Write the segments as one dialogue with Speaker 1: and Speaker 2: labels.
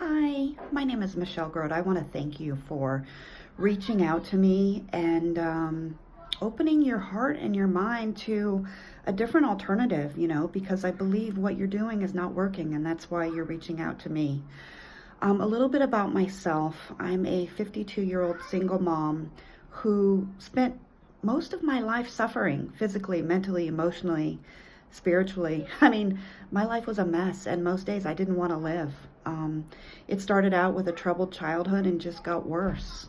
Speaker 1: Hi, my name is Michelle Grote. I want to thank you for reaching out to me and opening your heart and your mind to a different alternative, because I believe what you're doing is not working, and that's why you're reaching out to me. A little bit about myself. I'm a 52-year-old single mom who spent most of my life suffering physically, mentally, emotionally, spiritually. I mean, my life was a mess, and most days I didn't want to live. It started out with a troubled childhood and just got worse.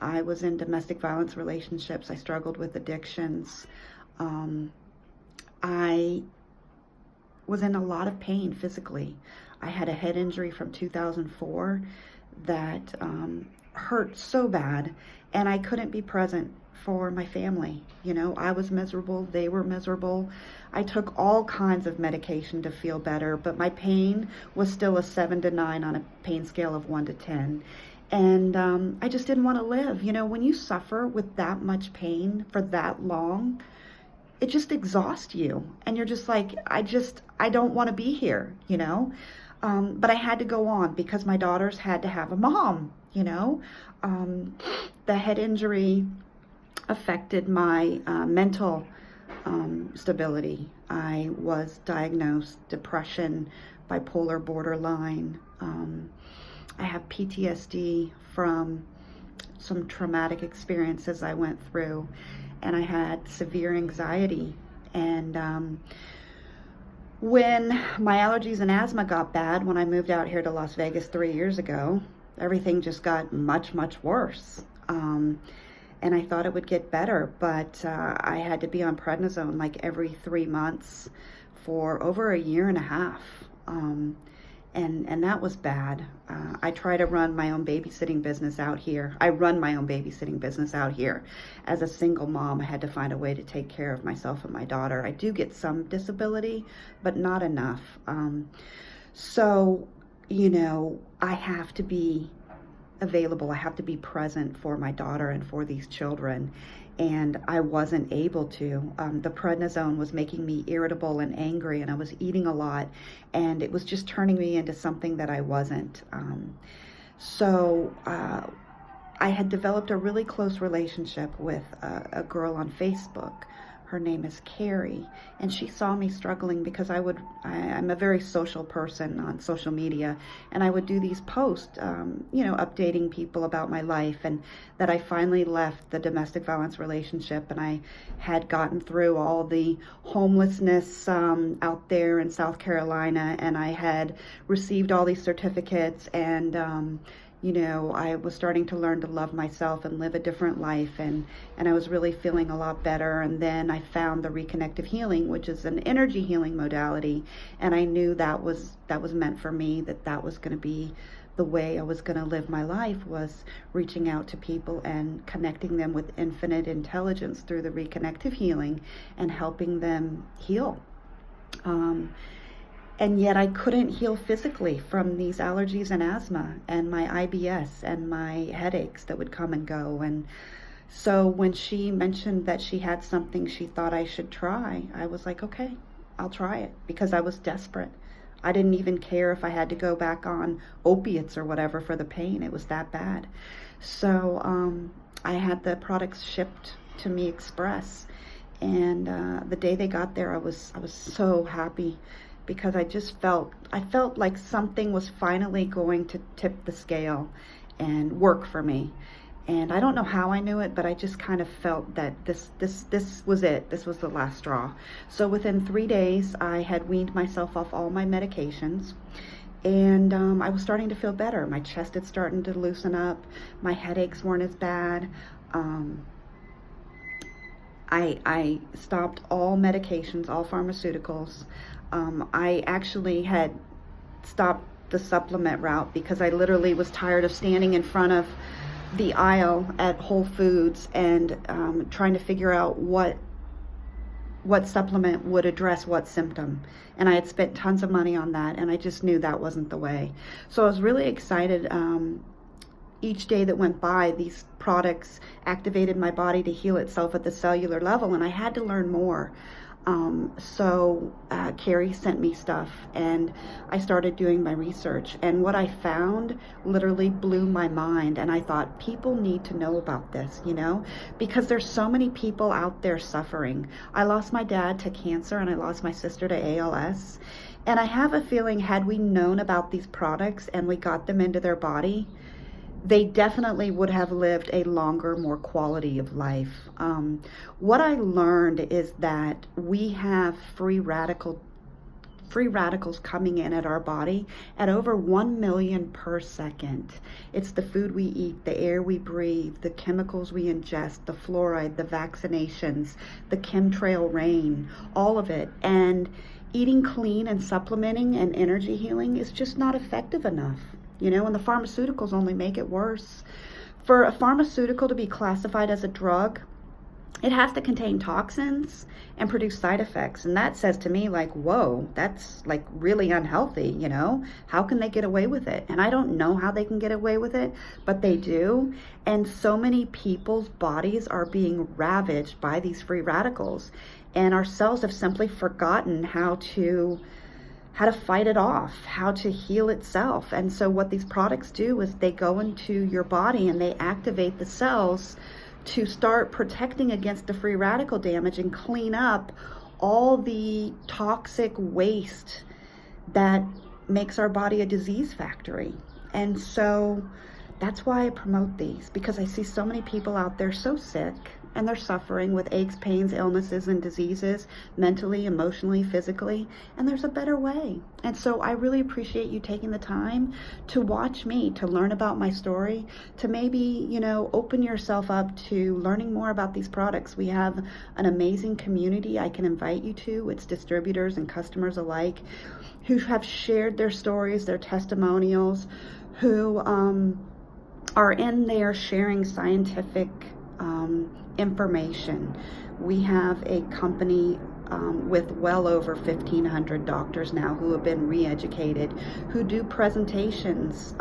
Speaker 1: I was in domestic violence relationships. I struggled with addictions. I was in a lot of pain physically. I had a head injury from 2004 that hurt so bad, and I couldn't be present for my family. I was miserable, they were miserable. I took all kinds of medication to feel better, but my pain was still a 7 to 9 on a pain scale of 1 to 10. And I just didn't want to live. When you suffer with that much pain for that long, it just exhausts you. And you're just like, I don't want to be here. But I had to go on because my daughters had to have a mom. The head injury affected my mental stability. I was diagnosed depression, bipolar borderline. I have PTSD from some traumatic experiences I went through, and I had severe anxiety. And when my allergies and asthma got bad, when I moved out here to Las Vegas 3 years ago, everything just got much, much worse. And I thought it would get better, but I had to be on prednisone like every 3 months for over a year and a half. And that was bad. I try to run my own babysitting business out here. I run my own babysitting business out here. As a single mom, I had to find a way to take care of myself and my daughter. I do get some disability, but not enough. So, I have to be available. I have to be present for my daughter and for these children. And I wasn't able to. The prednisone was making me irritable and angry, and I was eating a lot, and it was just turning me into something that I wasn't. So I had developed a really close relationship with a girl on Facebook. Her name is Carrie, and she saw me struggling because I'm a very social person on social media, and I would do these posts, updating people about my life, and that I finally left the domestic violence relationship, and I had gotten through all the homelessness out there in South Carolina, and I had received all these certificates, and I was starting to learn to love myself and live a different life, and I was really feeling a lot better. And then I found the reconnective healing, which is an energy healing modality, and I knew that was meant for me, that was going to be the way I was going to live my life, was reaching out to people and connecting them with infinite intelligence through the reconnective healing and helping them heal. And yet I couldn't heal physically from these allergies and asthma and my IBS and my headaches that would come and go. And so when she mentioned that she had something she thought I should try, I was like, okay, I'll try it, because I was desperate. I didn't even care if I had to go back on opiates or whatever for the pain. It was that bad. So I had the products shipped to me express. And the day they got there, I was so happy, because I felt like something was finally going to tip the scale and work for me. And I don't know how I knew it, but I just kind of felt that this was it. This was the last straw. So within 3 days, I had weaned myself off all my medications, and I was starting to feel better. My chest had started to loosen up. My headaches weren't as bad. I stopped all medications, all pharmaceuticals. I actually had stopped the supplement route because I literally was tired of standing in front of the aisle at Whole Foods and trying to figure out what supplement would address what symptom. And I had spent tons of money on that, and I just knew that wasn't the way. So I was really excited. Each day that went by, these products activated my body to heal itself at the cellular level, and I had to learn more. Carrie sent me stuff and I started doing my research, and what I found literally blew my mind. And I thought, people need to know about this, because there's so many people out there suffering. I lost my dad to cancer and I lost my sister to ALS. And I have a feeling, had we known about these products and we got them into their body, they definitely would have lived a longer, more quality of life. What I learned is that we have free radicals coming in at our body at over 1 million per second. It's the food we eat, the air we breathe, the chemicals we ingest, the fluoride, the vaccinations, the chemtrail rain, all of it. And eating clean and supplementing and energy healing is just not effective enough. And the pharmaceuticals only make it worse. For a pharmaceutical to be classified as a drug, it has to contain toxins and produce side effects. And that says to me, like, whoa, that's like really unhealthy, How can they get away with it? And I don't know how they can get away with it, but they do. And so many people's bodies are being ravaged by these free radicals. And our cells have simply forgotten how to fight it off, how to heal itself. And so what these products do is they go into your body and they activate the cells to start protecting against the free radical damage and clean up all the toxic waste that makes our body a disease factory. And so that's why I promote these, because I see so many people out there so sick, and they're suffering with aches, pains, illnesses, and diseases, mentally, emotionally, physically, and there's a better way. And so I really appreciate you taking the time to watch me, to learn about my story, to maybe, open yourself up to learning more about these products. We have an amazing community I can invite you to. It's distributors and customers alike who have shared their stories, their testimonials, who are in there sharing scientific information. We have a company with well over 1,500 doctors now who have been re-educated, who do presentations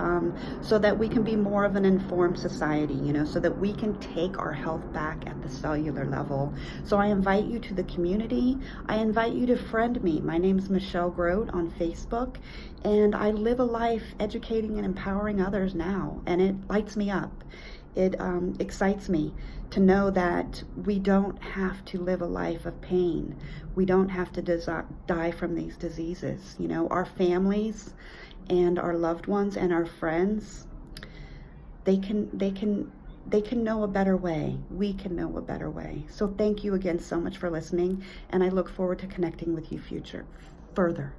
Speaker 1: so that we can be more of an informed society, so that we can take our health back at the cellular level. So I invite you to the community. I invite you to friend me. My name is Michelle Grote on Facebook, and I live a life educating and empowering others now, and it lights me up. It excites me to know that we don't have to live a life of pain. We don't have to die from these diseases. Our families and our loved ones and our friends, they can know a better way. We can know a better way. So thank you again so much for listening, and I look forward to connecting with you further.